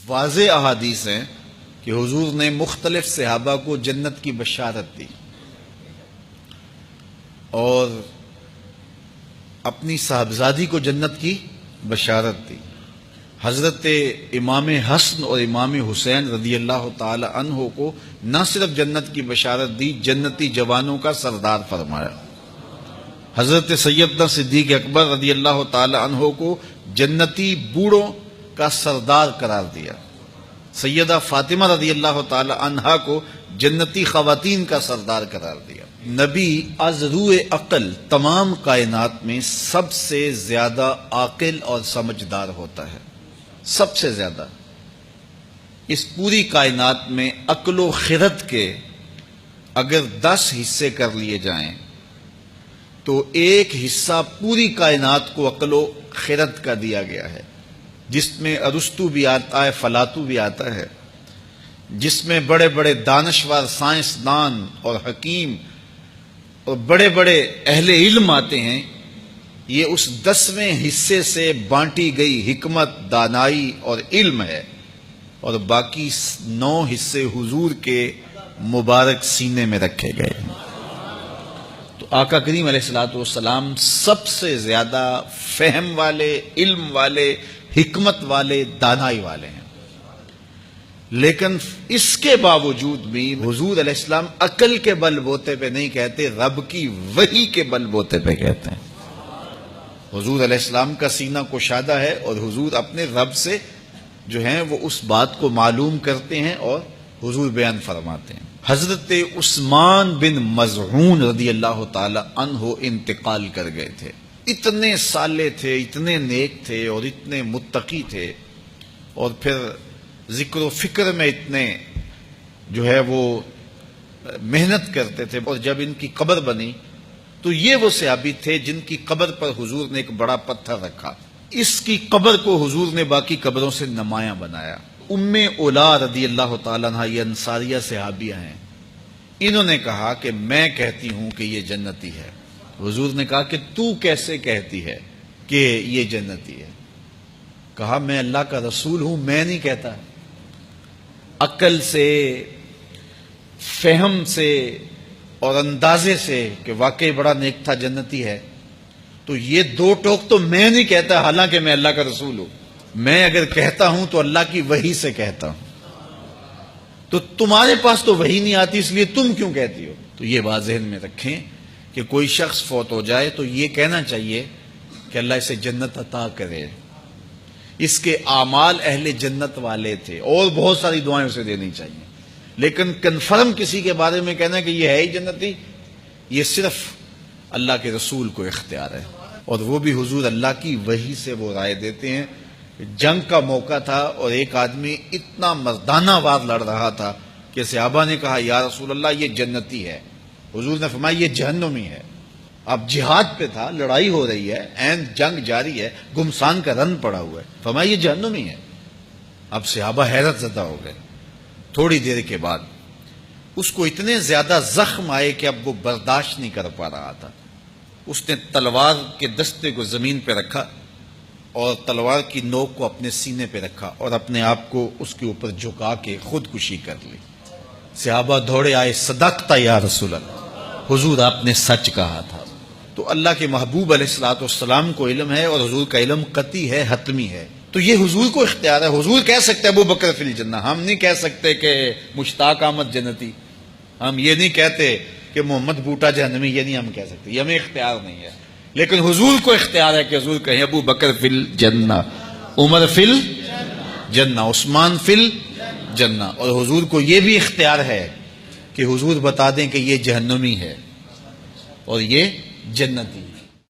واضح احادیث ہیں کہ حضور نے مختلف صحابہ کو جنت کی بشارت دی اور اپنی صاحبزادی کو جنت کی بشارت دی۔ حضرت امام حسن اور امام حسین رضی اللہ تعالی عنہ کو نہ صرف جنت کی بشارت دی، جنتی جوانوں کا سردار فرمایا۔ حضرت سیدنا صدیق اکبر رضی اللہ تعالی عنہ کو جنتی بوڑھوں کا سردار قرار دیا۔ سیدہ فاطمہ رضی اللہ تعالی عنہا کو جنتی خواتین کا سردار قرار دیا۔ نبی از روئے عقل تمام کائنات میں سب سے زیادہ عاقل اور سمجھدار ہوتا ہے، سب سے زیادہ۔ اس پوری کائنات میں عقل و خرد کے اگر 10 حصے کر لیے جائیں تو ایک حصہ پوری کائنات کو عقل و خرد کا دیا گیا ہے، جس میں ارسطو بھی آتا ہے، فلاطو بھی آتا ہے، جس میں بڑے بڑے دانشور، سائنسدان اور حکیم اور بڑے بڑے اہل علم آتے ہیں۔ یہ اس 10ویں حصے سے بانٹی گئی حکمت، دانائی اور علم ہے، اور باقی 9 حصے حضور کے مبارک سینے میں رکھے گئے ہیں۔ تو آقا کریم علیہ الصلوۃ والسلام سب سے زیادہ فہم والے، علم والے، حکمت والے، دانائی والے ہیں، لیکن اس کے باوجود بھی حضور علیہ السلام عقل کے بل بوتے پہ نہیں کہتے، رب کی وحی کے بل بوتے پہ کہتے ہیں۔ حضور علیہ السلام کا سینہ کشادہ ہے اور حضور اپنے رب سے جو ہیں وہ اس بات کو معلوم کرتے ہیں اور حضور بیان فرماتے ہیں۔ حضرت عثمان بن مظعون رضی اللہ تعالی عنہ انتقال کر گئے تھے۔ اتنے صالح تھے، اتنے نیک تھے اور اتنے متقی تھے، اور پھر ذکر و فکر میں اتنے جو ہے وہ محنت کرتے تھے، اور جب ان کی قبر بنی تو یہ وہ صحابی تھے جن کی قبر پر حضور نے ایک بڑا پتھر رکھا۔ اس کی قبر کو حضور نے باقی قبروں سے نمایاں بنایا۔ ام اولا رضی اللہ تعالیٰ عنہ یہ انصاریہ صحابیہ ہیں، انہوں نے کہا کہ میں کہتی ہوں کہ یہ جنتی ہے۔ حضور نے کہا کہ تو کیسے کہتی ہے کہ یہ جنتی ہے؟ کہا میں اللہ کا رسول ہوں، میں نہیں کہتا۔ عقل سے، فہم سے اور اندازے سے کہ واقعی بڑا نیک تھا، جنتی ہے، تو یہ 2 ٹوک تو میں نہیں کہتا، حالانکہ میں اللہ کا رسول ہوں۔ میں اگر کہتا ہوں تو اللہ کی وحی سے کہتا ہوں، تو تمہارے پاس تو وحی نہیں آتی، اس لیے تم کیوں کہتی ہو؟ تو یہ بات ذہن میں رکھیں کہ کوئی شخص فوت ہو جائے تو یہ کہنا چاہیے کہ اللہ اسے جنت عطا کرے، اس کے اعمال اہل جنت والے تھے، اور بہت ساری دعائیں اسے دینی چاہیے۔ لیکن کنفرم کسی کے بارے میں کہنا کہ یہ ہے ہی جنتی، یہ صرف اللہ کے رسول کو اختیار ہے، اور وہ بھی حضور اللہ کی وحی سے وہ رائے دیتے ہیں۔ جنگ کا موقع تھا اور ایک آدمی اتنا مردانہ وار لڑ رہا تھا کہ صحابہ نے کہا یا رسول اللہ یہ جنتی ہے۔ حضور نے فرمایا یہ جہنمی ہے۔ اب جہاد پہ تھا، لڑائی ہو رہی ہے، عین جنگ جاری ہے، گمسان کا رن پڑا ہوا ہے، فرمایا یہ جہنمی ہے۔ اب صحابہ حیرت زدہ ہو گئے۔ تھوڑی دیر کے بعد اس کو اتنے زیادہ زخم آئے کہ اب وہ برداشت نہیں کر پا رہا تھا۔ اس نے تلوار کے دستے کو زمین پہ رکھا اور تلوار کی نوک کو اپنے سینے پہ رکھا اور اپنے آپ کو اس کے اوپر جھکا کے خودکشی کر لی۔ صحابہ دوڑے آئے، صدقتا یا رسول اللہ، حضور آپ نے سچ کہا تھا۔ تو اللہ کے محبوب علیہ الصلوۃ والسلام کو علم ہے، اور حضور کا علم قطعی ہے، حتمی ہے، تو یہ حضور کو اختیار ہے۔ حضور کہہ سکتے ابو بکر فی الجنہ، ہم نہیں کہہ سکتے کہ مشتاق احمد جنتی، ہم یہ نہیں کہتے کہ محمد بوٹا جہنمی، یہ نہیں ہم کہہ سکتے، یہ ہمیں اختیار نہیں ہے۔ لیکن حضور کو اختیار ہے کہ حضور کہیں ابو بکر فی الجنہ، عمر فی الجنہ، عثمان فی الجنہ، اور حضور کو یہ بھی اختیار ہے کہ حضور بتا دیں کہ یہ جہنمی ہے اور یہ جنتی ہے۔